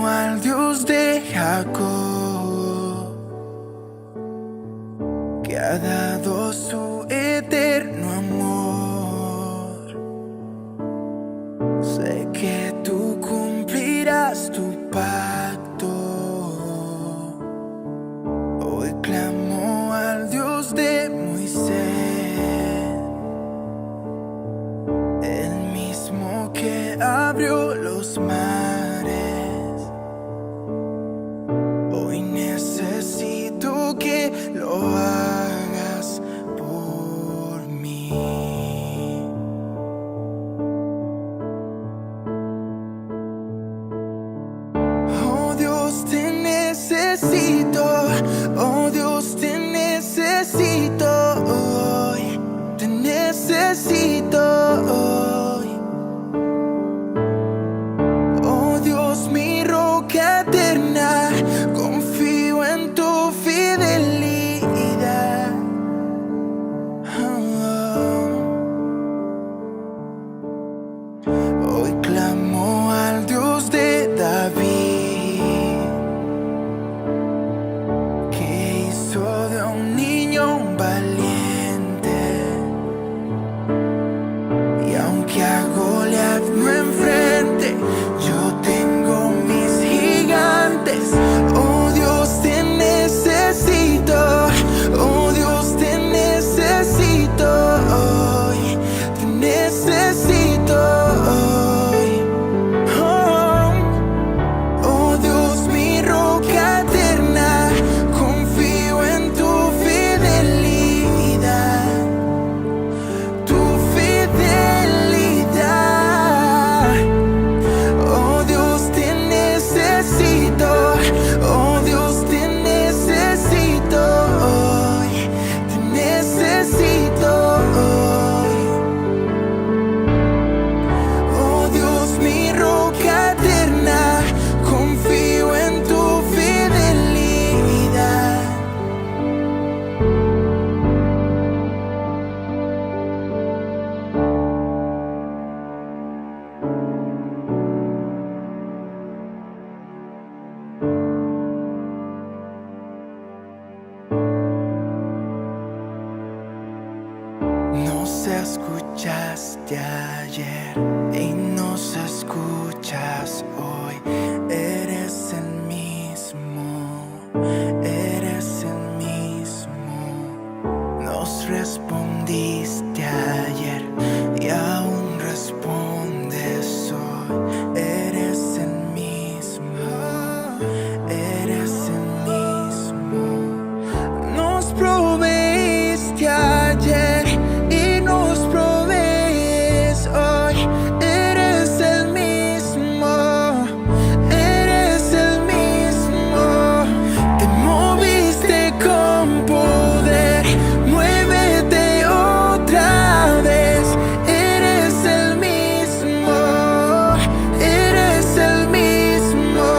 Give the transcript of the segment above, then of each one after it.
al Dios de Jacob, que ha dado su eterno amor. Sé que tú cumplirás tu pacto. Hoy clamo al Dios de Moisés, el mismo que abrió los mares. Hoy necesito que lo hagas por mí. Oh Dios, te necesito. Oh Dios, te necesito hoy. Te necesito hoy. Oh Dios, mi roca eterna, confío en tu fidelidad. Hoy clamo al Dios de David, que hizo de un niño un valiente. Y aunque a Goliat no enfrente, yo tengo mis gigantes. Oh Dios, te necesito. Oh Dios, te necesito hoy. Te necesito hoy. Oh Dios, mi roca eterna, confío en tu fidelidad. Tu fidelidad. Oh Dios, te necesito. Oh Dios, te necesito hoy. Te necesito hoy. Oh Dios, mi roca eterna, confío en tu fidelidad. Nos escuchaste ayer y nos escuchas hoy. Eres el mismo, eres el mismo. Nos respondiste ayer y aún respondes hoy. Eres el mismo, eres el mismo. Nos proveíste ayer y nos provees hoy. Eres el mismo, eres el mismo. Te moviste con poder, muévete otra vez. Eres el mismo, eres el mismo.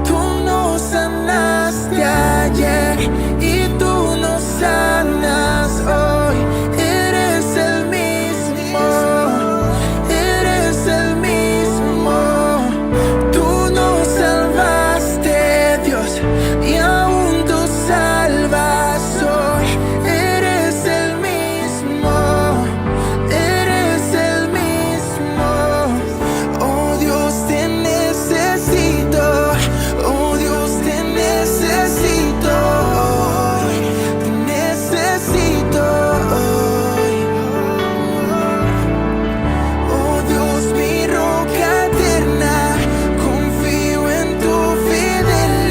Tú nos sanaste ayer y tú nos sanas hoy. Eres el mismo, eres el mismo. Tú nos salvaste, Dios, y aún tú salvas hoy. Eres el mismo, eres el mismo. Oh Dios, te necesito. Oh Dios, te necesito hoy. Te necesito hoy. Oh Dios, mi roca eterna, confío en tu fidelidad.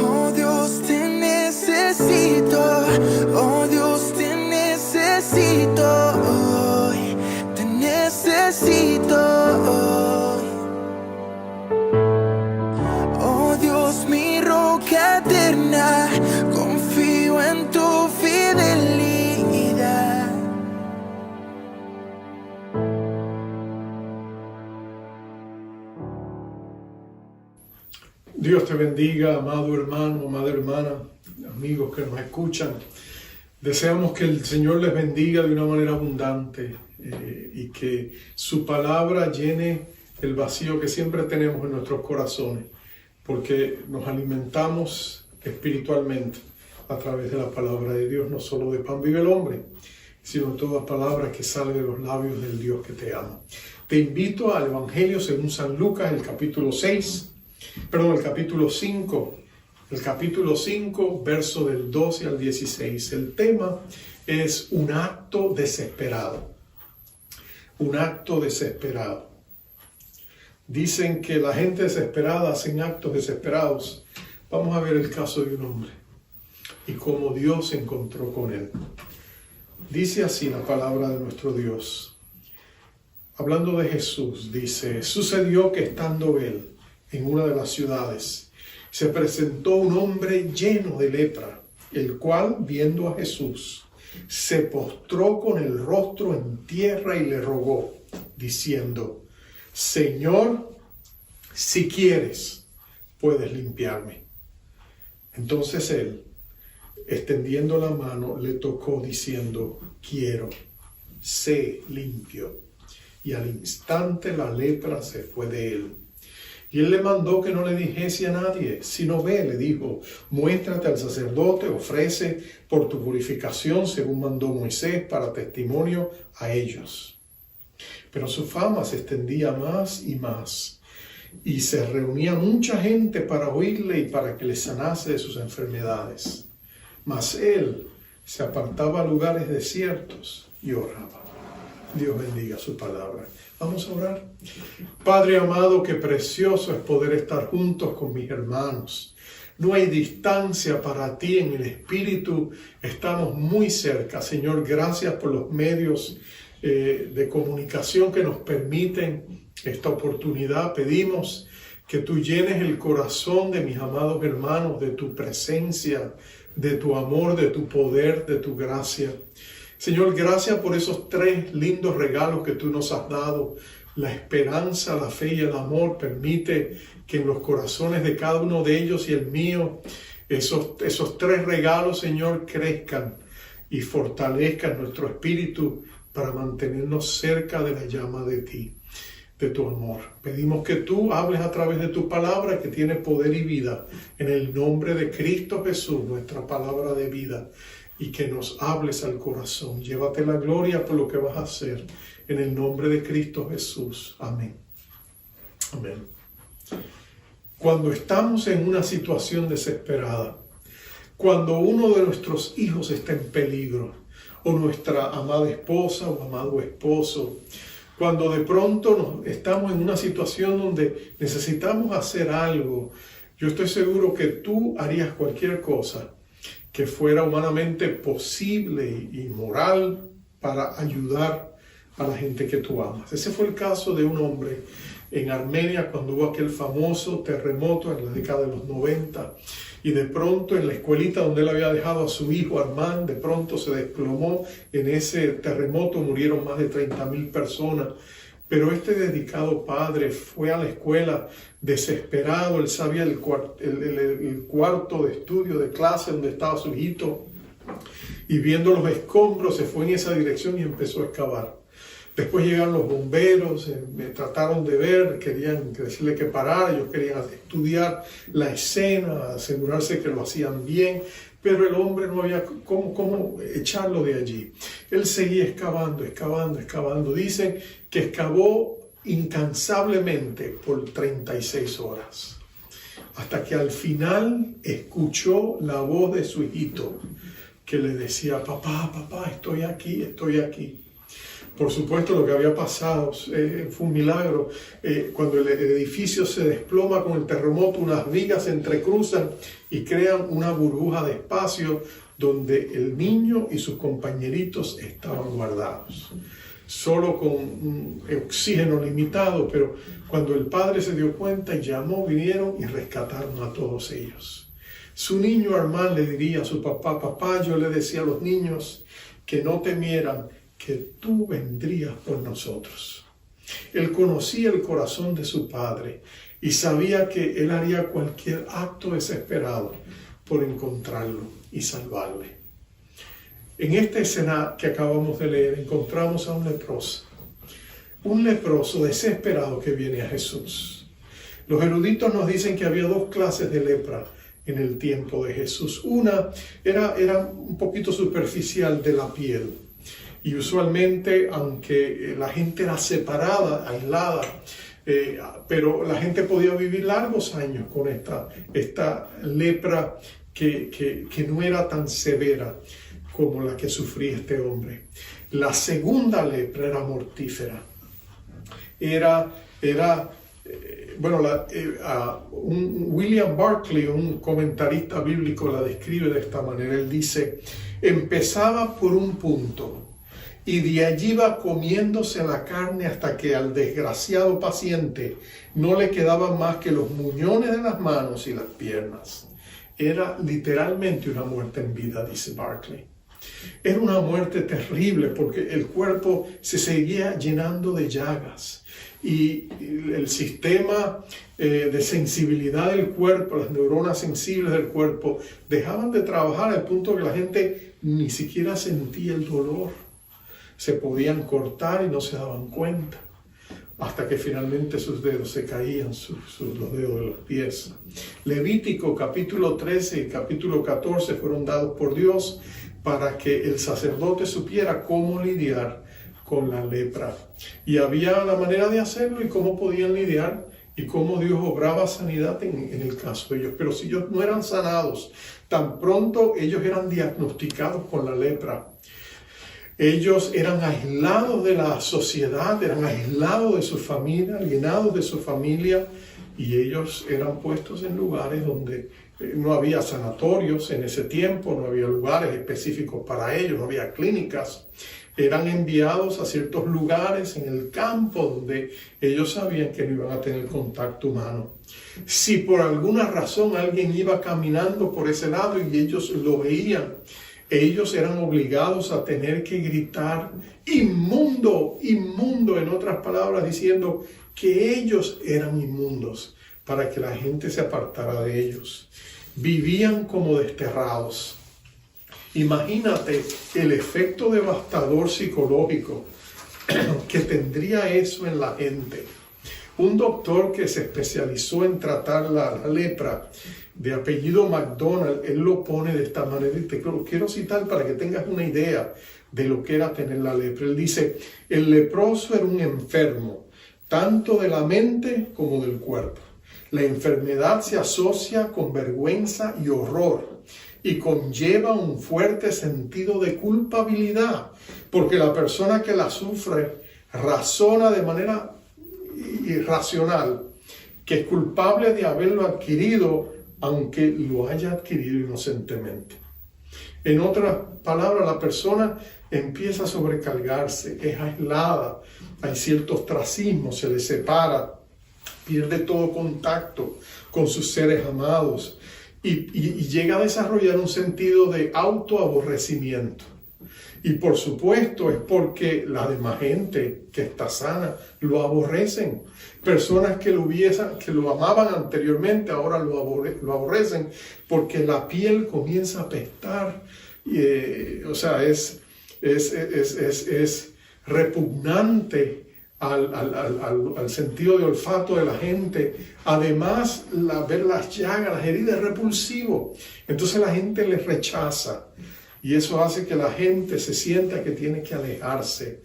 Oh Dios, te necesito. Oh Dios, te necesito hoy. Te necesito hoy. Oh Dios, mi roca eterna, confío en tu fidelidad. Dios te bendiga, amado hermano, amada hermana, amigos que nos escuchan. Deseamos que el Señor les bendiga de una manera abundante y que su palabra llene el vacío que siempre tenemos en nuestros corazones, porque nos alimentamos espiritualmente a través de la palabra de Dios. No solo de pan vive el hombre, sino toda palabra que sale de los labios del Dios que te ama. Te invito al Evangelio según San Lucas, el capítulo 5. El capítulo 5, verso del 12 al 16. El tema es un acto desesperado. Un acto desesperado. Dicen que la gente desesperada hacen actos desesperados. Vamos a ver el caso de un hombre y cómo Dios se encontró con él. Dice así la palabra de nuestro Dios. Hablando de Jesús, dice: sucedió que estando él en una de las ciudades, se presentó un hombre lleno de lepra, el cual, viendo a Jesús, se postró con el rostro en tierra y le rogó, diciendo: Señor, si quieres, puedes limpiarme. Entonces él, extendiendo la mano, le tocó, diciendo: quiero, sé limpio. Y al instante la lepra se fue de él. Y él le mandó que no le dijese a nadie, sino ve, le dijo: muéstrate al sacerdote, ofrece por tu purificación según mandó Moisés para testimonio a ellos. Pero su fama se extendía más y más, y se reunía mucha gente para oírle y para que le sanase de sus enfermedades. Mas él se apartaba a lugares desiertos y oraba. Dios bendiga su palabra. Vamos a orar. Padre amado, qué precioso es poder estar juntos con mis hermanos. No hay distancia para ti en el Espíritu. Estamos muy cerca. Señor, gracias por los medios de comunicación que nos permiten esta oportunidad. Pedimos que tú llenes el corazón de mis amados hermanos de tu presencia, de tu amor, de tu poder, de tu gracia. Señor, gracias por esos 3 lindos regalos que tú nos has dado. La esperanza, la fe y el amor. Permite que en los corazones de cada uno de ellos y el mío, esos 3 regalos, Señor, crezcan y fortalezcan nuestro espíritu para mantenernos cerca de la llama de ti, de tu amor. Pedimos que tú hables a través de tu palabra que tiene poder y vida. En el nombre de Cristo Jesús, nuestra palabra de vida. Y que nos hables al corazón. Llévate la gloria por lo que vas a hacer. En el nombre de Cristo Jesús. Amén. Amén. Cuando estamos en una situación desesperada, cuando uno de nuestros hijos está en peligro, o nuestra amada esposa o amado esposo, cuando de pronto estamos en una situación donde necesitamos hacer algo, yo estoy seguro que tú harías cualquier cosa que fuera humanamente posible y moral para ayudar a la gente que tú amas. Ese fue el caso de un hombre en Armenia cuando hubo aquel famoso terremoto en la década de los 90 y de pronto en la escuelita donde él había dejado a su hijo Armand, de pronto se desplomó. En ese terremoto murieron más de 30,000 personas. Pero este dedicado padre fue a la escuela desesperado. Él sabía el cuarto de estudio, de clase donde estaba su hijito. Y viendo los escombros se fue en esa dirección y empezó a excavar. Después llegaron los bomberos, me trataron de ver, querían decirle que parara. Ellos querían estudiar la escena, asegurarse que lo hacían bien. Pero el hombre no había cómo echarlo de allí. Él seguía excavando. Dicen que excavó incansablemente por 36 horas. Hasta que al final escuchó la voz de su hijito que le decía: papá, estoy aquí. Por supuesto, lo que había pasado fue un milagro. Cuando el edificio se desploma con el terremoto, unas vigas se entrecruzan y crean una burbuja de espacio donde el niño y sus compañeritos estaban guardados. Solo con oxígeno limitado, pero cuando el padre se dio cuenta y llamó, vinieron y rescataron a todos ellos. Su niño Armand le diría a su papá, yo le decía a los niños que no temieran, que tú vendrías por nosotros. Él conocía el corazón de su padre y sabía que él haría cualquier acto desesperado por encontrarlo y salvarle. En esta escena que acabamos de leer encontramos a un leproso desesperado que viene a Jesús. Los eruditos nos dicen que había dos clases de lepra en el tiempo de Jesús. Una era un poquito superficial de la piel, y usualmente, aunque la gente era separada, aislada, pero la gente podía vivir largos años con esta lepra que no era tan severa como la que sufría este hombre. La segunda lepra era mortífera. William Barclay, un comentarista bíblico, la describe de esta manera. Él dice: empezaba por un punto y de allí iba comiéndose la carne hasta que al desgraciado paciente no le quedaban más que los muñones de las manos y las piernas. Era literalmente una muerte en vida, dice Barclay. Era una muerte terrible porque el cuerpo se seguía llenando de llagas y el sistema de sensibilidad del cuerpo, las neuronas sensibles del cuerpo, dejaban de trabajar al punto que la gente ni siquiera sentía el dolor. Se podían cortar y no se daban cuenta, hasta que finalmente sus dedos se caían, los dedos de los pies. Levítico capítulo 13 y capítulo 14 fueron dados por Dios para que el sacerdote supiera cómo lidiar con la lepra. Y había la manera de hacerlo y cómo podían lidiar y cómo Dios obraba sanidad en el caso de ellos. Pero si ellos no eran sanados, tan pronto ellos eran diagnosticados con la lepra, ellos eran aislados de la sociedad, eran aislados de su familia, alienados de su familia, y ellos eran puestos en lugares donde no había sanatorios en ese tiempo, no había lugares específicos para ellos, no había clínicas. Eran enviados a ciertos lugares en el campo donde ellos sabían que no iban a tener contacto humano. Si por alguna razón alguien iba caminando por ese lado y ellos lo veían, ellos eran obligados a tener que gritar inmundo, inmundo, en otras palabras, diciendo que ellos eran inmundos para que la gente se apartara de ellos. Vivían como desterrados. Imagínate el efecto devastador psicológico que tendría eso en la gente. Un doctor que se especializó en tratar la lepra, de apellido McDonald, él lo pone de esta manera, y te lo quiero citar para que tengas una idea de lo que era tener la lepra. Él dice: el leproso era un enfermo, tanto de la mente como del cuerpo. La enfermedad se asocia con vergüenza y horror y conlleva un fuerte sentido de culpabilidad, porque la persona que la sufre razona de manera irracional que es culpable de haberlo adquirido, aunque lo haya adquirido inocentemente. En otras palabras, la persona empieza a sobrecargarse, es aislada, hay cierto ostracismo, se le separa, pierde todo contacto con sus seres amados y llega a desarrollar un sentido de autoaborrecimiento. Y por supuesto es porque la demás gente que está sana lo aborrecen. Personas que lo amaban anteriormente ahora lo aborrecen porque la piel comienza a apestar. Es repugnante al sentido de olfato de la gente. Además, ver las llagas, las heridas es repulsivo. Entonces la gente les rechaza. Y eso hace que la gente se sienta que tiene que alejarse.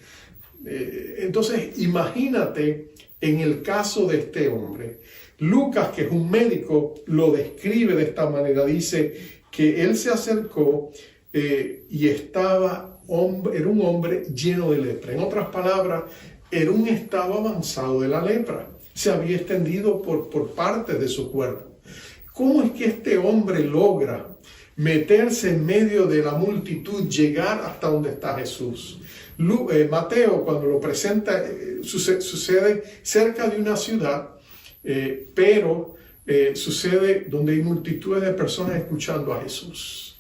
Entonces, imagínate en el caso de este hombre. Lucas, que es un médico, lo describe de esta manera. Dice que él se acercó y era un hombre lleno de lepra. En otras palabras, era un estado avanzado de la lepra. Se había extendido por partes de su cuerpo. ¿Cómo es que este hombre logra meterse en medio de la multitud, llegar hasta donde está Jesús? Mateo, cuando lo presenta, sucede cerca de una ciudad, pero sucede donde hay multitudes de personas escuchando a Jesús.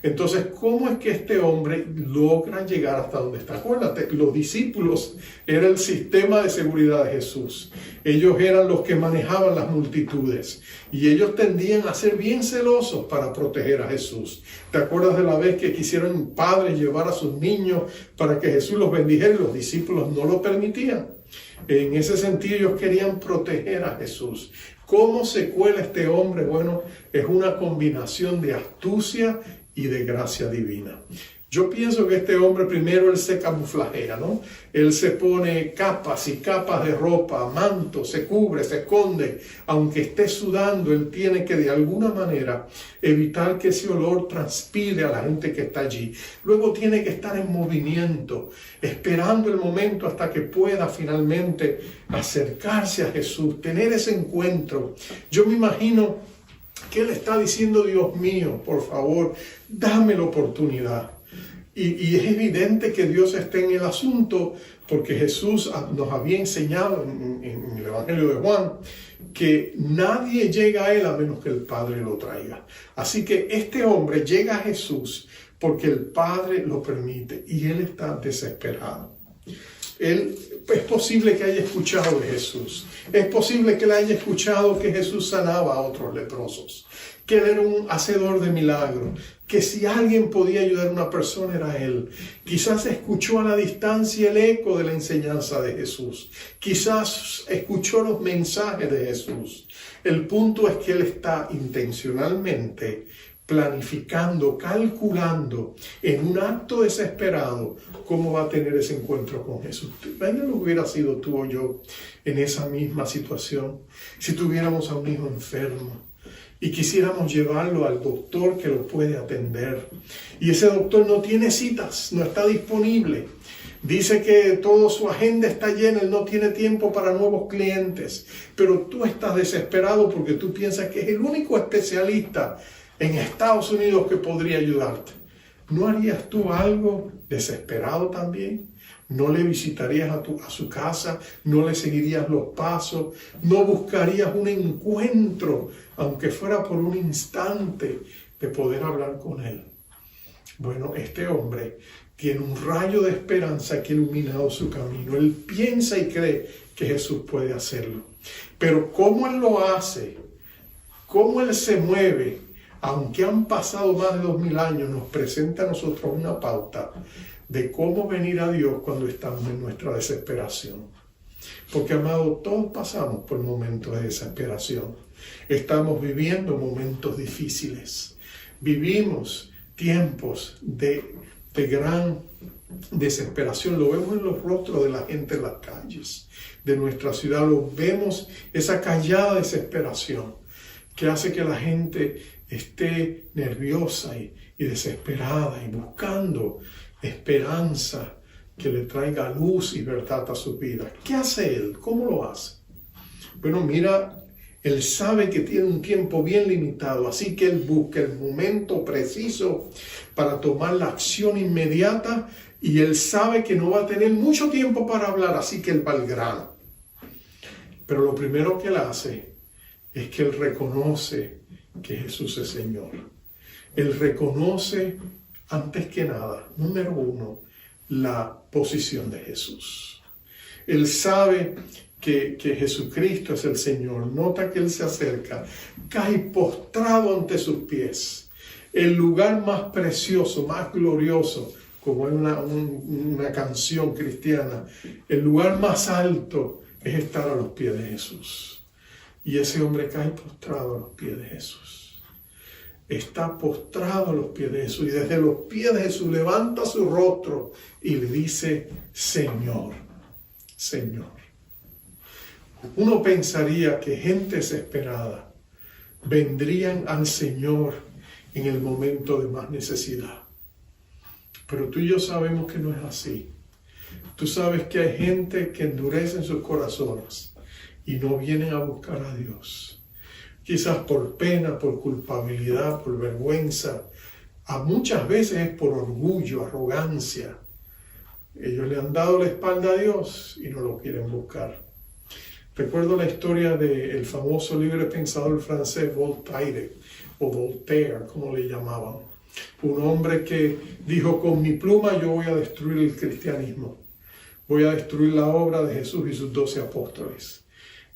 Entonces, ¿cómo es que este hombre logra llegar hasta donde está? Acuérdate, los discípulos eran el sistema de seguridad de Jesús. Ellos eran los que manejaban las multitudes y ellos tendían a ser bien celosos para proteger a Jesús. ¿Te acuerdas de la vez que quisieron padres llevar a sus niños para que Jesús los bendijera y los discípulos no lo permitían? En ese sentido, ellos querían proteger a Jesús. ¿Cómo se cuela este hombre? Bueno, es una combinación de astucia y de gracia divina. Yo pienso que este hombre primero él se camuflajea, ¿no? Él se pone capas y capas de ropa, manto, se cubre, se esconde. Aunque esté sudando, él tiene que de alguna manera evitar que ese olor transpire a la gente que está allí. Luego tiene que estar en movimiento, esperando el momento hasta que pueda finalmente acercarse a Jesús, tener ese encuentro. Yo me imagino que él está diciendo, Dios mío, por favor, dame la oportunidad. Y es evidente que Dios está en el asunto porque Jesús nos había enseñado en el Evangelio de Juan que nadie llega a Él a menos que el Padre lo traiga. Así que este hombre llega a Jesús porque el Padre lo permite y Él está desesperado. Es posible que haya escuchado de Jesús. Es posible que él haya escuchado que Jesús sanaba a otros leprosos, que él era un hacedor de milagros, que si alguien podía ayudar a una persona era él. Quizás escuchó a la distancia el eco de la enseñanza de Jesús. Quizás escuchó los mensajes de Jesús. El punto es que él está intencionalmente planificando, calculando en un acto desesperado cómo va a tener ese encuentro con Jesús. Imagínate lo que hubiera sido tú o yo en esa misma situación. Si tuviéramos a un hijo enfermo y quisiéramos llevarlo al doctor que lo puede atender y ese doctor no tiene citas, no está disponible. Dice que toda su agenda está llena, él no tiene tiempo para nuevos clientes, pero tú estás desesperado porque tú piensas que es el único especialista en Estados Unidos que podría ayudarte. ¿No harías tú algo desesperado también? ¿No le visitarías a su casa? ¿No le seguirías los pasos? ¿No buscarías un encuentro, aunque fuera por un instante, de poder hablar con él? Bueno, este hombre tiene un rayo de esperanza que ha iluminado su camino. Él piensa y cree que Jesús puede hacerlo. Pero cómo él lo hace, cómo él se mueve, aunque han pasado más de 2000 años, nos presenta a nosotros una pauta de cómo venir a Dios cuando estamos en nuestra desesperación. Porque, amado, todos pasamos por momentos de desesperación. Estamos viviendo momentos difíciles. Vivimos tiempos de gran desesperación. Lo vemos en los rostros de la gente en las calles de nuestra ciudad. Lo vemos, esa callada desesperación que hace que la gente esté nerviosa y desesperada y buscando esperanza que le traiga luz y verdad a su vida. ¿Qué hace él? ¿Cómo lo hace? Bueno, mira, él sabe que tiene un tiempo bien limitado, así que él busca el momento preciso para tomar la acción inmediata y él sabe que no va a tener mucho tiempo para hablar, así que él va al grano. Pero lo primero que él hace es que él reconoce que Jesús es Señor. Él reconoce, antes que nada, número uno, la posición de Jesús. Él sabe que Jesucristo es el Señor. Nota que él se acerca, cae postrado ante sus pies. El lugar más precioso, más glorioso, como en una canción cristiana, el lugar más alto es estar a los pies de Jesús. Y ese hombre cae postrado a los pies de Jesús. Está postrado a los pies de Jesús. Y desde los pies de Jesús levanta su rostro y le dice, Señor, Señor. Uno pensaría que gente desesperada vendrían al Señor en el momento de más necesidad. Pero tú y yo sabemos que no es así. Tú sabes que hay gente que endurece sus corazones y no vienen a buscar a Dios. Quizás por pena, por culpabilidad, por vergüenza. Muchas veces es por orgullo, arrogancia. Ellos le han dado la espalda a Dios y no lo quieren buscar. Recuerdo la historia del famoso libre pensador francés Voltaire, o Voltaire, como le llamaban. Un hombre que dijo, con mi pluma yo voy a destruir el cristianismo. Voy a destruir la obra de Jesús y sus 12 apóstoles.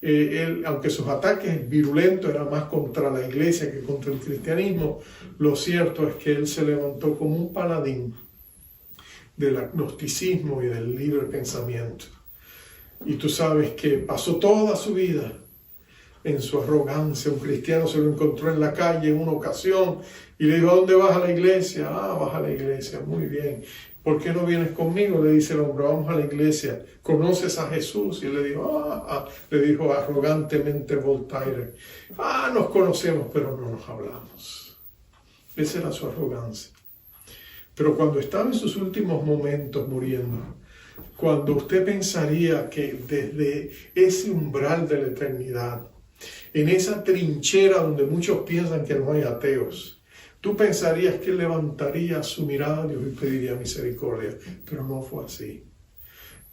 Él, aunque sus ataques virulentos eran más contra la iglesia que contra el cristianismo, lo cierto es que él se levantó como un paladín del agnosticismo y del libre pensamiento. Y tú sabes que pasó toda su vida en su arrogancia. Un cristiano se lo encontró en la calle en una ocasión y le dijo, ¿a dónde vas? A la iglesia. Ah, vas a la iglesia, muy bien. ¿Por qué no vienes conmigo? Le dice el hombre, vamos a la iglesia. ¿Conoces a Jesús? Y le dijo arrogantemente Voltaire, nos conocemos, pero no nos hablamos. Esa era su arrogancia. Pero cuando estaba en sus últimos momentos muriendo, cuando usted pensaría que desde ese umbral de la eternidad, en esa trinchera donde muchos piensan que no hay ateos, tú pensarías que él levantaría su mirada a Dios y pediría misericordia, pero no fue así.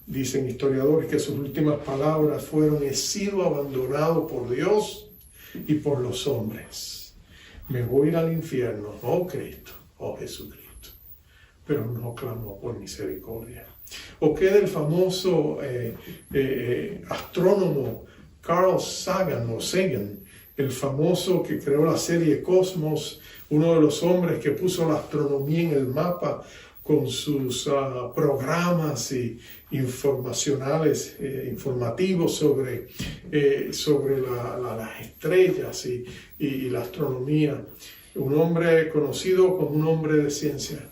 Dicen historiadores que sus últimas palabras fueron, he sido abandonado por Dios y por los hombres. Me voy a ir al infierno, oh Cristo, oh Jesucristo. Pero no clamó por misericordia. ¿O qué del famoso astrónomo Carl Sagan, el famoso que creó la serie Cosmos, uno de los hombres que puso la astronomía en el mapa con sus programas y informativos sobre las estrellas y la astronomía? Un hombre conocido como un hombre de ciencia.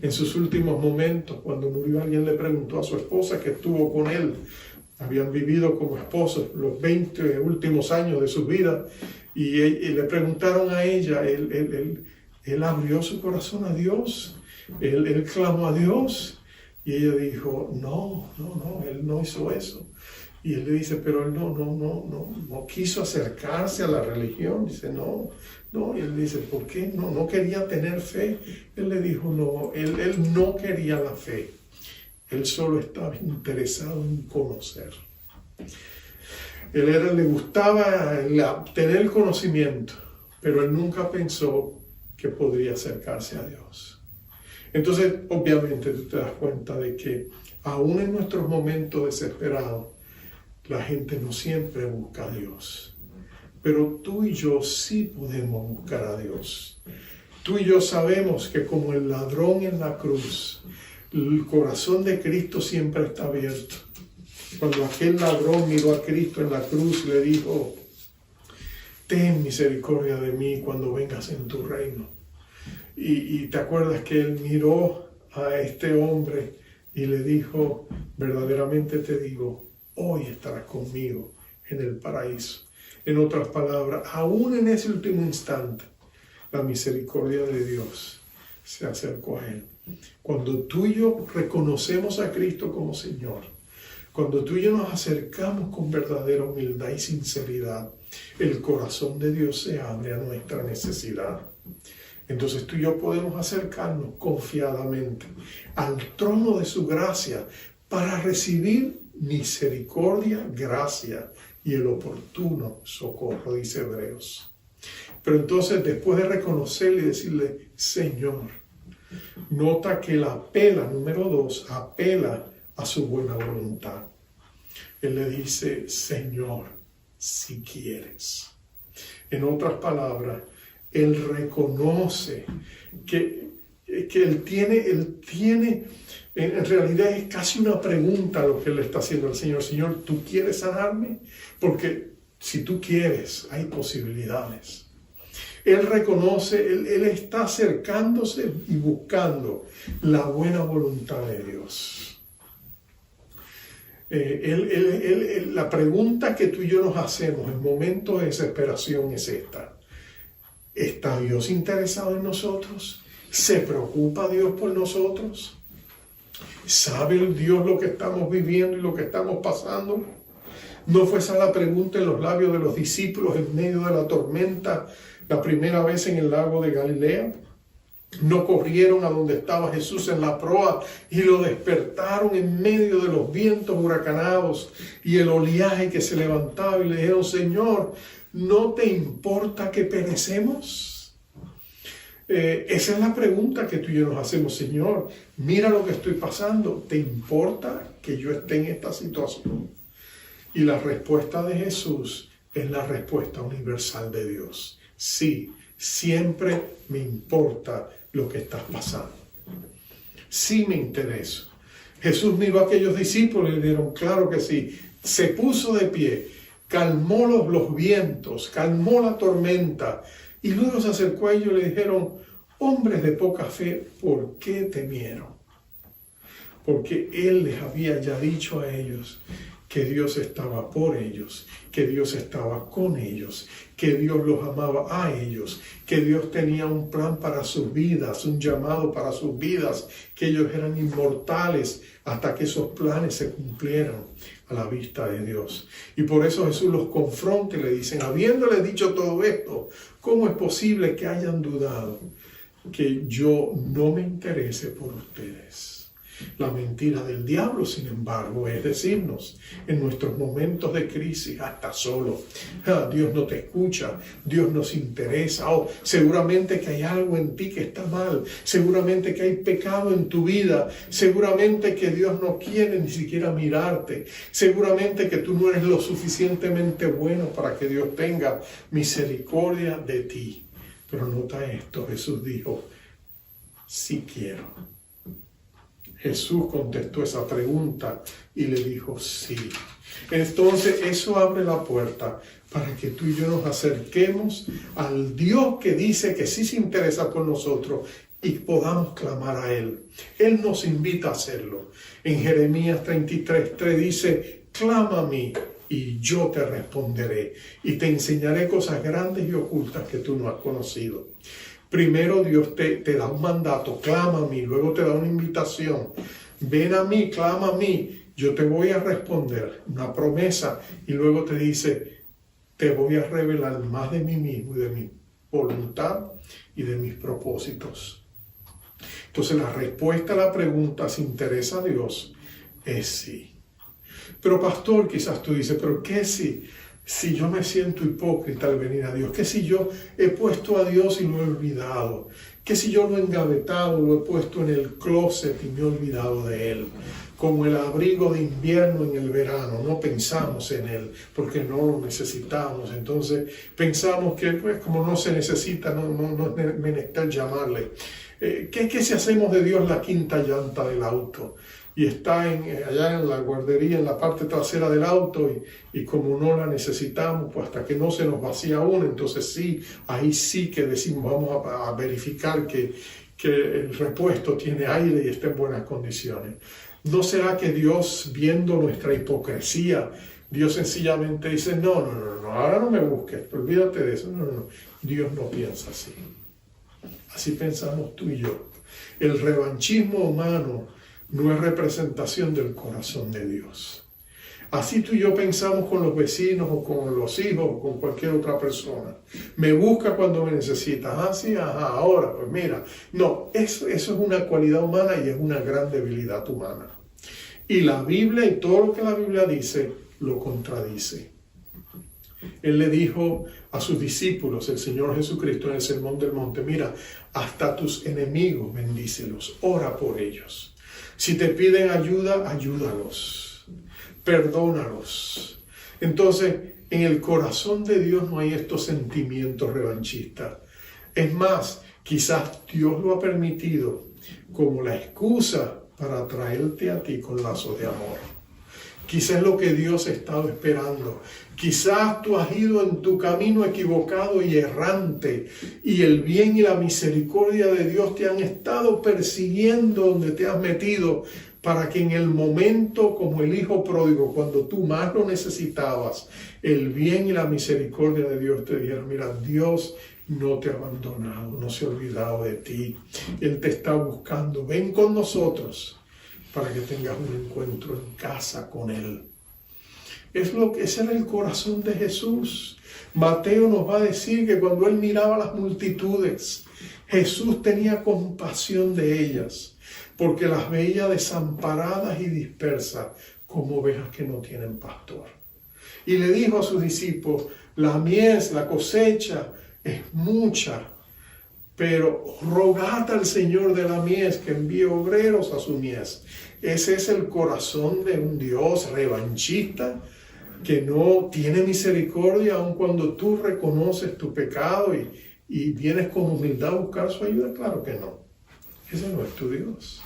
En sus últimos momentos, cuando murió, alguien le preguntó a su esposa que estuvo con él. Habían vivido como esposos los 20 últimos años de su vida y le preguntaron a ella, él abrió su corazón a Dios, él clamó a Dios y ella dijo, no, él no hizo eso. Y él le dice, pero él no quiso acercarse a la religión. Dice, no. Y él dice, ¿por qué? No quería tener fe. Él le dijo, no, él no quería la fe. Él solo estaba interesado en conocer. Le gustaba tener el conocimiento, pero él nunca pensó que podría acercarse a Dios. Entonces, obviamente, tú te das cuenta de que aún en nuestros momentos desesperados, la gente no siempre busca a Dios. Pero tú y yo sí podemos buscar a Dios. Tú y yo sabemos que como el ladrón en la cruz, el corazón de Cristo siempre está abierto. Cuando aquel ladrón miró a Cristo en la cruz, le dijo, ten misericordia de mí cuando vengas en tu reino. Y te acuerdas que él miró a este hombre y le dijo, verdaderamente te digo, hoy estarás conmigo en el paraíso. En otras palabras, aún en ese último instante, la misericordia de Dios se acercó a él. Cuando tú y yo reconocemos a Cristo como Señor, cuando tú y yo nos acercamos con verdadera humildad y sinceridad, el corazón de Dios se abre a nuestra necesidad. Entonces tú y yo podemos acercarnos confiadamente al trono de su gracia para recibir misericordia, gracia y el oportuno socorro, dice Hebreos. Pero entonces, después de reconocerle y decirle, Señor, nota que él apela, número 2, apela a su buena voluntad. Él le dice, Señor, si quieres. En otras palabras, él reconoce que él tiene, en realidad es casi una pregunta lo que él le está haciendo al Señor. Señor, ¿tú quieres sanarme? Porque si tú quieres, hay posibilidades. Él reconoce, él está acercándose y buscando la buena voluntad de Dios. La pregunta que tú y yo nos hacemos en momentos de desesperación es esta. ¿Está Dios interesado en nosotros? ¿Se preocupa Dios por nosotros? ¿Sabe Dios lo que estamos viviendo y lo que estamos pasando? ¿No fue esa la pregunta en los labios de los discípulos en medio de la tormenta la primera vez en el lago de Galilea? ¿No corrieron a donde estaba Jesús en la proa y lo despertaron en medio de los vientos huracanados y el oleaje que se levantaba y le dijeron, Señor, ¿no te importa que perecemos? Esa es la pregunta que tú y yo nos hacemos. Señor, mira lo que estoy pasando. ¿Te importa que yo esté en esta situación? Y la respuesta de Jesús es la respuesta universal de Dios. Sí, siempre me importa lo que estás pasando. Sí me interesa. Jesús miró a aquellos discípulos y le dijeron, claro que sí. Se puso de pie, calmó los vientos, calmó la tormenta. Y luego se acercó a ellos y le dijeron, hombres de poca fe, ¿por qué temieron? Porque Él les había ya dicho a ellos que Dios estaba por ellos, que Dios estaba con ellos, que Dios los amaba a ellos, que Dios tenía un plan para sus vidas, un llamado para sus vidas, que ellos eran inmortales hasta que esos planes se cumplieran a la vista de Dios. Y por eso Jesús los confronta y le dicen, habiéndole dicho todo esto, ¿cómo es posible que hayan dudado que yo no me interese por ustedes? La mentira del diablo, sin embargo, es decirnos en nuestros momentos de crisis, hasta solo, Dios no te escucha, Dios no se interesa, seguramente que hay algo en ti que está mal, seguramente que hay pecado en tu vida, seguramente que Dios no quiere ni siquiera mirarte, seguramente que tú no eres lo suficientemente bueno para que Dios tenga misericordia de ti. Pero nota esto, Jesús dijo, sí quiero. Jesús contestó esa pregunta y le dijo sí. Entonces eso abre la puerta para que tú y yo nos acerquemos al Dios que dice que sí se interesa por nosotros y podamos clamar a Él. Él nos invita a hacerlo. En Jeremías 33:3 dice, clama a mí y yo te responderé y te enseñaré cosas grandes y ocultas que tú no has conocido. Primero Dios te da un mandato, clama a mí, luego te da una invitación, ven a mí, clama a mí, yo te voy a responder, una promesa, y luego te dice, te voy a revelar más de mí mismo y de mi voluntad y de mis propósitos. Entonces la respuesta a la pregunta, ¿se interesa a Dios? Es sí. Pero pastor, quizás tú dices, ¿pero qué sí? Si yo me siento hipócrita al venir a Dios, que si yo he puesto a Dios y lo he olvidado, que si yo lo he engavetado, lo he puesto en el closet y me he olvidado de Él, como el abrigo de invierno en el verano, no pensamos en Él porque no lo necesitamos, entonces pensamos que pues como no se necesita, no es menester llamarle. ¿Qué si hacemos de Dios la quinta llanta del auto? Y está allá en la guardería, en la parte trasera del auto, y como no la necesitamos, pues hasta que no se nos vacía una, entonces sí, ahí sí que decimos, vamos a verificar que el repuesto tiene aire y está en buenas condiciones. ¿No será que Dios, viendo nuestra hipocresía, Dios sencillamente dice, no, ahora no me busques, olvídate de eso? No. Dios no piensa así. Así pensamos tú y yo. El revanchismo humano no es representación del corazón de Dios. Así tú y yo pensamos con los vecinos o con los hijos o con cualquier otra persona. Me busca cuando me necesita. Sí, ahora, pues mira. No, eso es una cualidad humana y es una gran debilidad humana. Y la Biblia y todo lo que la Biblia dice lo contradice. Él le dijo a sus discípulos, el Señor Jesucristo en el Sermón del Monte, mira, hasta tus enemigos bendícelos, ora por ellos. Si te piden ayuda, ayúdalos, perdónalos. Entonces, en el corazón de Dios no hay estos sentimientos revanchistas. Es más, quizás Dios lo ha permitido como la excusa para traerte a ti con lazos de amor. Quizás es lo que Dios ha estado esperando. Quizás tú has ido en tu camino equivocado y errante y el bien y la misericordia de Dios te han estado persiguiendo donde te has metido para que en el momento como el hijo pródigo, cuando tú más lo necesitabas, el bien y la misericordia de Dios te dijera, mira, Dios no te ha abandonado, no se ha olvidado de ti. Él te está buscando, ven con nosotros para que tengas un encuentro en casa con Él. Ese era el corazón de Jesús. Mateo nos va a decir que cuando Él miraba a las multitudes, Jesús tenía compasión de ellas, porque las veía desamparadas y dispersas como ovejas que no tienen pastor. Y le dijo a sus discípulos, la mies, la cosecha es mucha, pero rogad al Señor de la mies que envíe obreros a su mies. Ese es el corazón de un Dios revanchista que no tiene misericordia aun cuando tú reconoces tu pecado y vienes con humildad a buscar su ayuda. Claro que no. Ese no es tu Dios.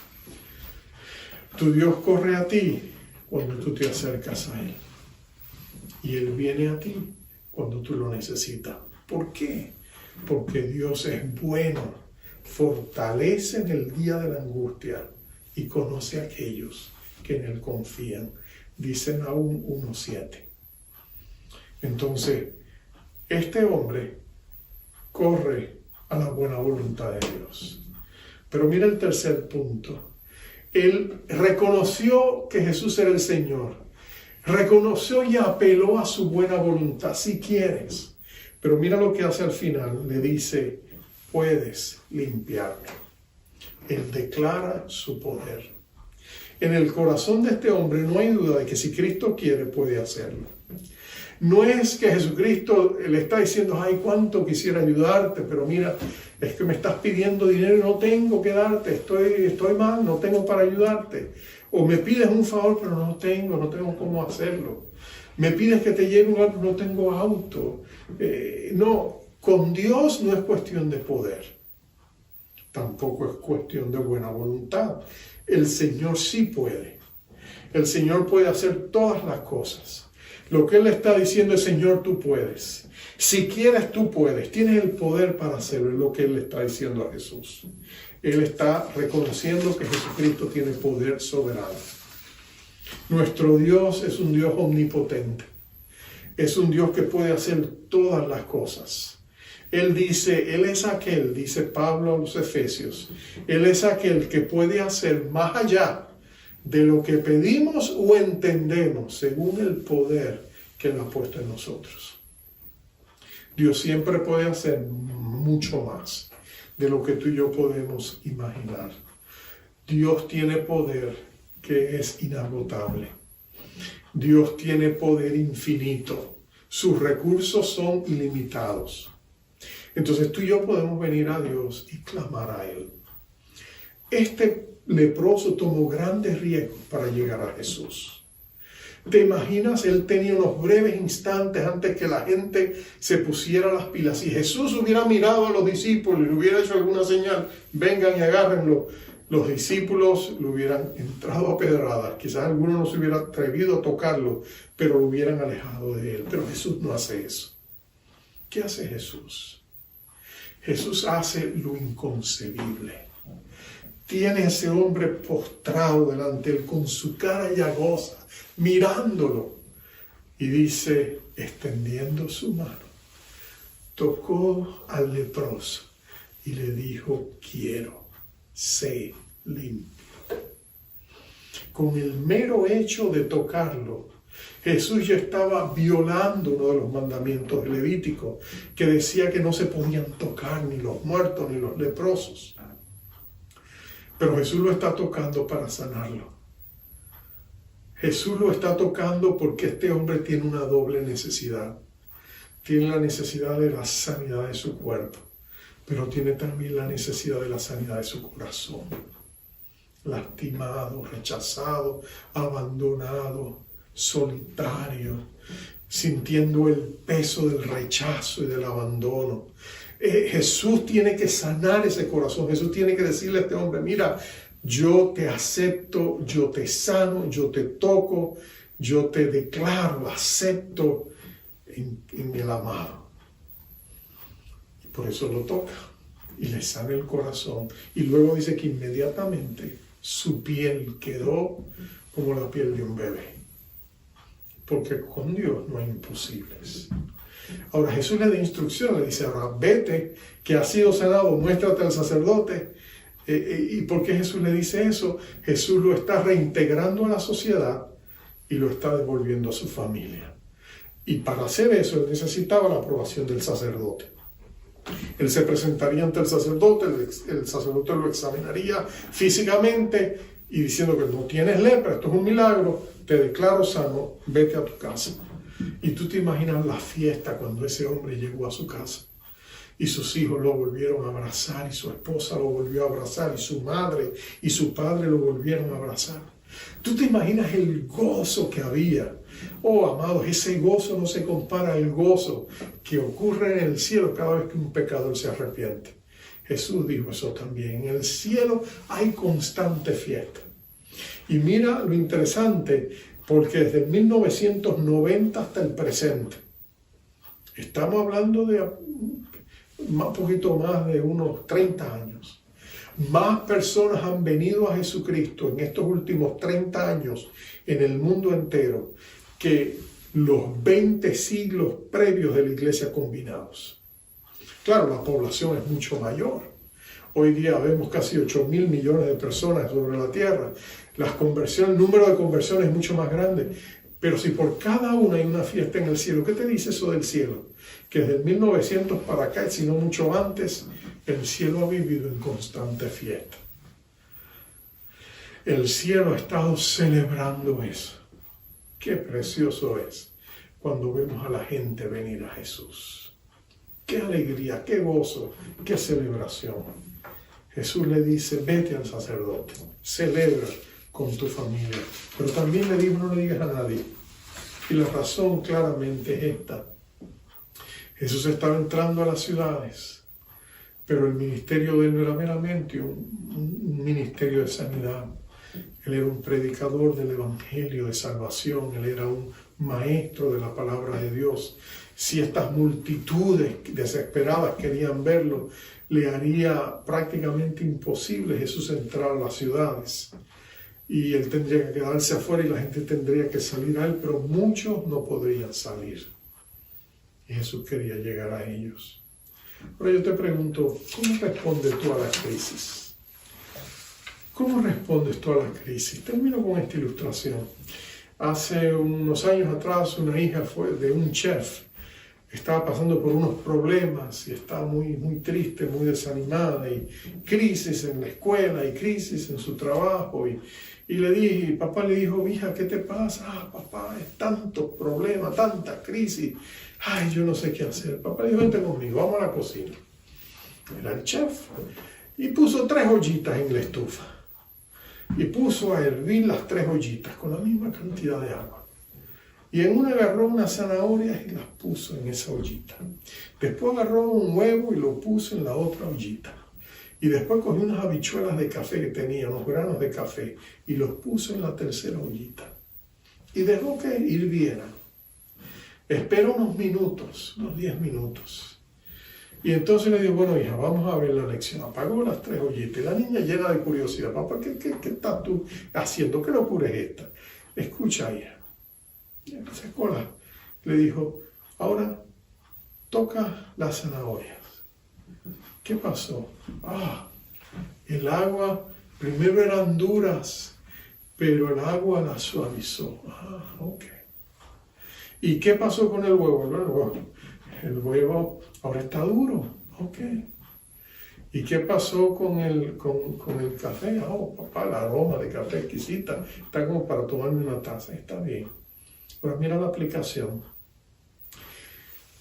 Tu Dios corre a ti cuando tú te acercas a Él. Y Él viene a ti cuando tú lo necesitas. ¿Por qué? Porque Dios es bueno, fortalece en el día de la angustia y conoce a aquellos que en Él confían. Dice Nahum 1:7. Entonces, este hombre corre a la buena voluntad de Dios. Pero mira el tercer punto. Él reconoció que Jesús era el Señor. Reconoció y apeló a su buena voluntad, si quieres. Pero mira lo que hace al final. Le dice, puedes limpiarme. Él declara su poder. En el corazón de este hombre no hay duda de que si Cristo quiere, puede hacerlo. No es que Jesucristo le está diciendo, ay, cuánto quisiera ayudarte, pero mira, es que me estás pidiendo dinero y no tengo que darte, estoy mal, no tengo para ayudarte. O me pides un favor, pero no tengo cómo hacerlo. Me pides que te lleve un auto, no tengo auto. No, con Dios no es cuestión de poder. Tampoco es cuestión de buena voluntad. El Señor sí puede. El Señor puede hacer todas las cosas. Lo que Él está diciendo es, Señor, tú puedes. Si quieres, tú puedes. Tienes el poder para hacerlo. Es lo que Él le está diciendo a Jesús. Él está reconociendo que Jesucristo tiene poder soberano. Nuestro Dios es un Dios omnipotente. Es un Dios que puede hacer todas las cosas. Él dice, Él es aquel, dice Pablo a los Efesios, Él es aquel que puede hacer más allá de lo que pedimos o entendemos según el poder que Él ha puesto en nosotros. Dios siempre puede hacer mucho más de lo que tú y yo podemos imaginar. Dios tiene poder que es inagotable. Dios tiene poder infinito. Sus recursos son ilimitados. Entonces tú y yo podemos venir a Dios y clamar a Él. Este leproso tomó grandes riesgos para llegar a Jesús. ¿Te imaginas? Él tenía unos breves instantes antes que la gente se pusiera las pilas. Si Jesús hubiera mirado a los discípulos y le hubiera hecho alguna señal, vengan y agárrenlo, los discípulos lo hubieran entrado a pedradas. Quizás alguno no se hubiera atrevido a tocarlo, pero lo hubieran alejado de Él. Pero Jesús no hace eso. ¿Qué hace Jesús? Jesús hace lo inconcebible. Tiene a ese hombre postrado delante de Él con su cara llagosa, mirándolo. Y dice, extendiendo su mano, tocó al leproso y le dijo, quiero, sé limpio. Con el mero hecho de tocarlo, Jesús ya estaba violando uno de los mandamientos de Levítico, que decía que no se podían tocar ni los muertos ni los leprosos. Pero Jesús lo está tocando para sanarlo. Jesús lo está tocando porque este hombre tiene una doble necesidad. Tiene la necesidad de la sanidad de su cuerpo, pero tiene también la necesidad de la sanidad de su corazón. Lastimado, rechazado, abandonado, solitario, sintiendo el peso del rechazo y del abandono. Jesús tiene que sanar ese corazón. Jesús tiene que decirle a este hombre, mira, yo te acepto, yo te sano, yo te toco, yo te declaro, acepto en el amado. Y por eso lo toca y le sana el corazón. Y luego dice que inmediatamente su piel quedó como la piel de un bebé. Porque con Dios no hay imposibles. Ahora Jesús le da instrucción, le dice, ahora vete, que has sido sanado, muéstrate al sacerdote. ¿Y por qué Jesús le dice eso? Jesús lo está reintegrando a la sociedad y lo está devolviendo a su familia. Y para hacer eso, él necesitaba la aprobación del sacerdote. Él se presentaría ante el sacerdote lo examinaría físicamente y diciendo que no tienes lepra, esto es un milagro, te declaro sano, vete a tu casa. Y tú te imaginas la fiesta cuando ese hombre llegó a su casa. y sus hijos lo volvieron a abrazar, y su esposa lo volvió a abrazar, y su madre y su padre lo volvieron a abrazar. ¿Tú te imaginas el gozo que había? Oh, amados, ese gozo no se compara al gozo que ocurre en el cielo cada vez que un pecador se arrepiente. Jesús dijo eso también. En el cielo hay constante fiesta. Y mira lo interesante, porque desde 1990 hasta el presente, estamos hablando de un poquito más de unos 30 años. Más personas han venido a Jesucristo en estos últimos 30 años en el mundo entero que los 20 siglos previos de la iglesia combinados. Claro, la población es mucho mayor. Hoy día vemos casi 8.000 millones de personas sobre la tierra. El número de conversiones es mucho más grande. Pero si por cada una hay una fiesta en el cielo, ¿qué te dice eso del cielo? Que desde 1900 para acá, si no mucho antes, el cielo ha vivido en constante fiesta. El cielo ha estado celebrando eso. Qué precioso es cuando vemos a la gente venir a Jesús. Qué alegría, qué gozo, qué celebración. Jesús le dice, vete al sacerdote, celebra con tu familia. Pero también le digo, no le digas a nadie. Y la razón claramente es esta. Jesús estaba entrando a las ciudades, pero el ministerio de él no era meramente un ministerio de sanidad. Él era un predicador del evangelio de salvación, él era un maestro de la palabra de Dios. Si estas multitudes desesperadas querían verlo, le haría prácticamente imposible Jesús entrar a las ciudades. Y él tendría que quedarse afuera y la gente tendría que salir a él, pero muchos no podrían salir. Y Jesús quería llegar a ellos. Ahora yo te pregunto, ¿cómo respondes tú a la crisis? ¿Cómo respondes tú a la crisis? Termino con esta ilustración. Hace unos años atrás, una hija de un chef estaba pasando por unos problemas y estaba muy triste, muy desanimada, y crisis en la escuela y crisis en su trabajo. Y papá le dijo, hija, ¿qué te pasa? Papá, es tantos problemas, tanta crisis. Ay, yo no sé qué hacer. Papá le dijo, vente conmigo, vamos a la cocina. Era el chef. Y puso 3 ollitas en la estufa. Y puso a hervir las 3 ollitas con la misma cantidad de agua. Y en una agarró unas zanahorias y las puso en esa ollita. Después agarró un huevo y lo puso en la otra ollita. Y después cogió unas habichuelas de café que tenía, unos granos de café, y los puso en la tercera ollita. Y dejó que hirvieran. Esperó unos minutos, unos 10 minutos. Y entonces le dijo, bueno, hija, vamos a ver la lección. Apagó las 3 ollitas. Y la niña llena de curiosidad, papá, ¿qué estás tú haciendo? ¿Qué locura es esta? Escucha, hija. Le dijo, ahora toca las zanahorias. ¿Qué pasó? El agua, primero eran duras, pero el agua las suavizó. Ok. ¿Y qué pasó con el huevo? El huevo ahora está duro. Ok. ¿Y qué pasó con el café? Papá, el aroma de café exquisita. Está como para tomarme una taza. Está bien. Pero mira la aplicación.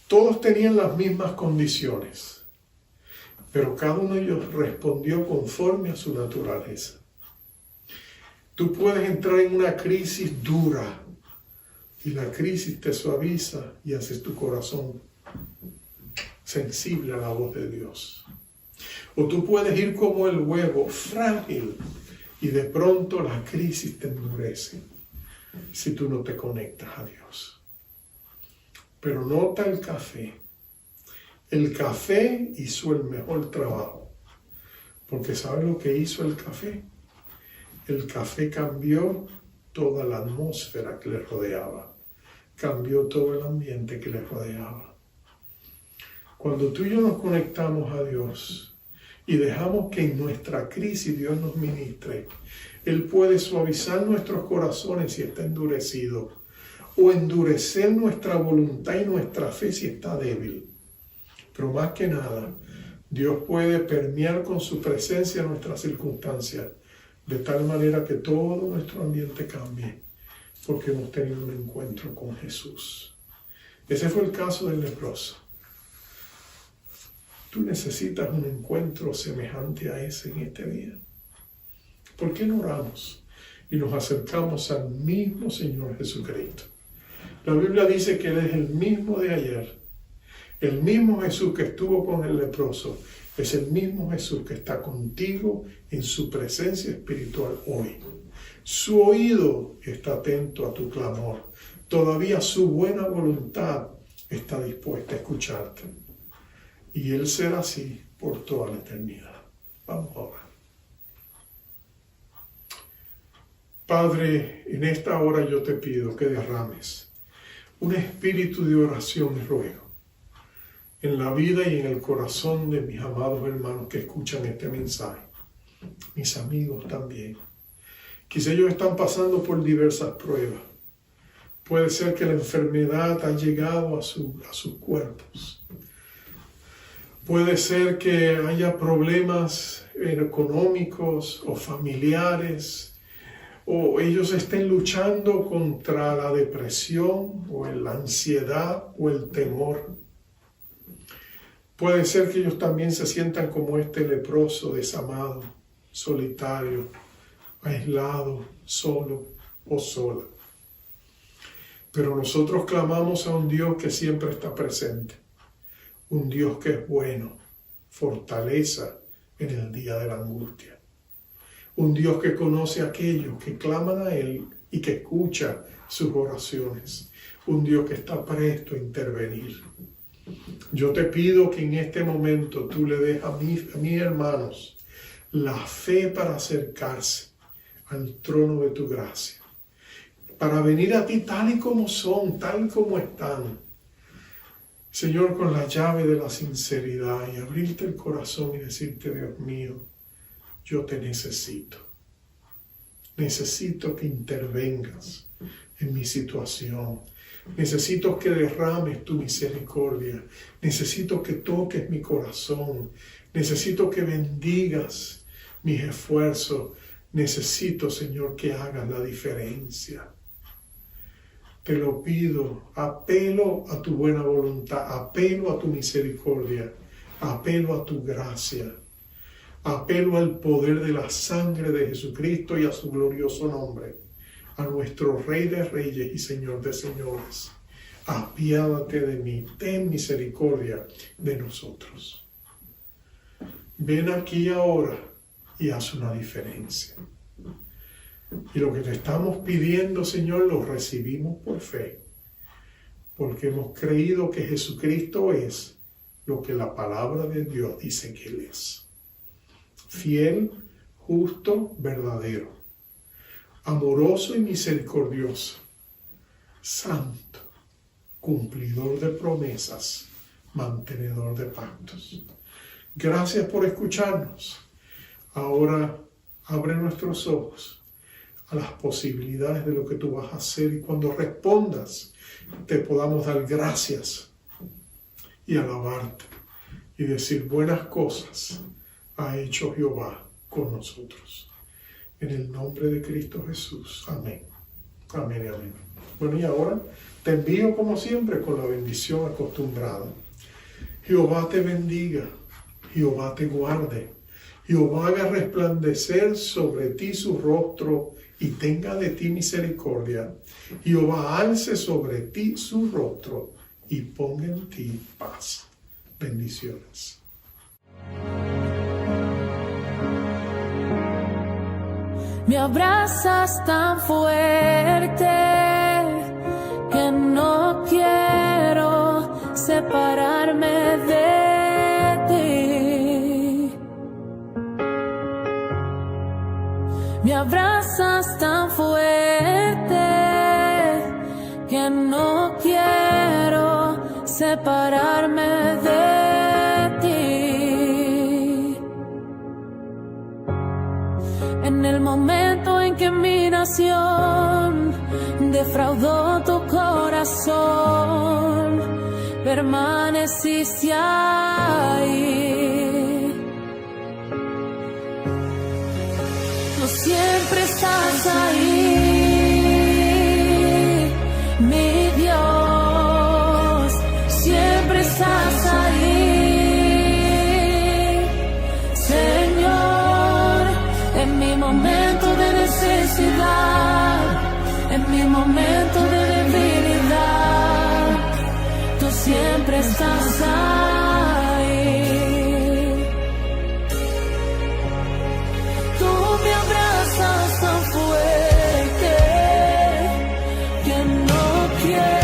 Todos tenían las mismas condiciones, pero cada uno de ellos respondió conforme a su naturaleza. Tú puedes entrar en una crisis dura y la crisis te suaviza y haces tu corazón sensible a la voz de Dios. O tú puedes ir como el huevo, frágil, y de pronto la crisis te endurece si tú no te conectas a Dios. Pero nota el café. El café hizo el mejor trabajo. Porque ¿sabes lo que hizo el café? El café cambió toda la atmósfera que le rodeaba. Cambió todo el ambiente que le rodeaba. Cuando tú y yo nos conectamos a Dios y dejamos que en nuestra crisis Dios nos ministre, Él puede suavizar nuestros corazones si está endurecido, o endurecer nuestra voluntad y nuestra fe si está débil. Pero más que nada, Dios puede permear con su presencia nuestras circunstancias, de tal manera que todo nuestro ambiente cambie, porque hemos tenido un encuentro con Jesús. Ese fue el caso del leproso. Tú necesitas un encuentro semejante a ese en este día. ¿Por qué no oramos y nos acercamos al mismo Señor Jesucristo? La Biblia dice que Él es el mismo de ayer. El mismo Jesús que estuvo con el leproso es el mismo Jesús que está contigo en su presencia espiritual hoy. Su oído está atento a tu clamor. Todavía su buena voluntad está dispuesta a escucharte. Y Él será así por toda la eternidad. Vamos a orar. Padre, en esta hora yo te pido que derrames un espíritu de oración y ruego en la vida y en el corazón de mis amados hermanos que escuchan este mensaje. Mis amigos también. Quizá ellos están pasando por diversas pruebas. Puede ser que la enfermedad ha llegado a sus cuerpos. Puede ser que haya problemas económicos o familiares, o ellos estén luchando contra la depresión o la ansiedad o el temor. Puede ser que ellos también se sientan como este leproso, desamado, solitario, aislado, solo o sola. Pero nosotros clamamos a un Dios que siempre está presente, un Dios que es bueno, fortaleza en el día de la angustia, un Dios que conoce a aquellos que claman a Él y que escucha sus oraciones, un Dios que está presto a intervenir. Yo te pido que en este momento tú le des a mis hermanos la fe para acercarse al trono de tu gracia, para venir a ti tal y como son, tal como están. Señor, con la llave de la sinceridad y abrirte el corazón y decirte, Dios mío, yo te necesito. Necesito que intervengas en mi situación. Necesito que derrames tu misericordia. Necesito que toques mi corazón. Necesito que bendigas mis esfuerzos. Necesito, Señor, que hagas la diferencia. Te lo pido, apelo a tu buena voluntad, apelo a tu misericordia, apelo a tu gracia, apelo al poder de la sangre de Jesucristo y a su glorioso nombre, a nuestro Rey de Reyes y Señor de Señores. Apiádate de mí, ten misericordia de nosotros. Ven aquí ahora y haz una diferencia. Y lo que te estamos pidiendo, Señor, lo recibimos por fe, porque hemos creído que Jesucristo es lo que la palabra de Dios dice que Él es. Fiel, justo, verdadero, amoroso y misericordioso, santo, cumplidor de promesas, mantenedor de pactos. Gracias por escucharnos. Ahora abre nuestros ojos a las posibilidades de lo que tú vas a hacer, y cuando respondas te podamos dar gracias y alabarte y decir buenas cosas ha hecho Jehová con nosotros. En el nombre de Cristo Jesús. Amén. Amén y amén. Bueno, y ahora te envío como siempre con la bendición acostumbrada. Jehová te bendiga, Jehová te guarde, Jehová haga resplandecer sobre ti su rostro y tenga de ti misericordia. Jehová alce sobre ti su rostro y ponga en ti paz. Bendiciones. Me abrazas tan fuerte que no quiero separarme de ti. Me abrazas tan fuerte que no quiero separarme de ti. En el momento en que mi nación defraudó tu corazón, permaneciste ahí. Tú siempre estás ahí, mi Dios, siempre estás ahí. momento de debilidad, tú siempre estás ahí. Tú me abrazas tan fuerte que no quiero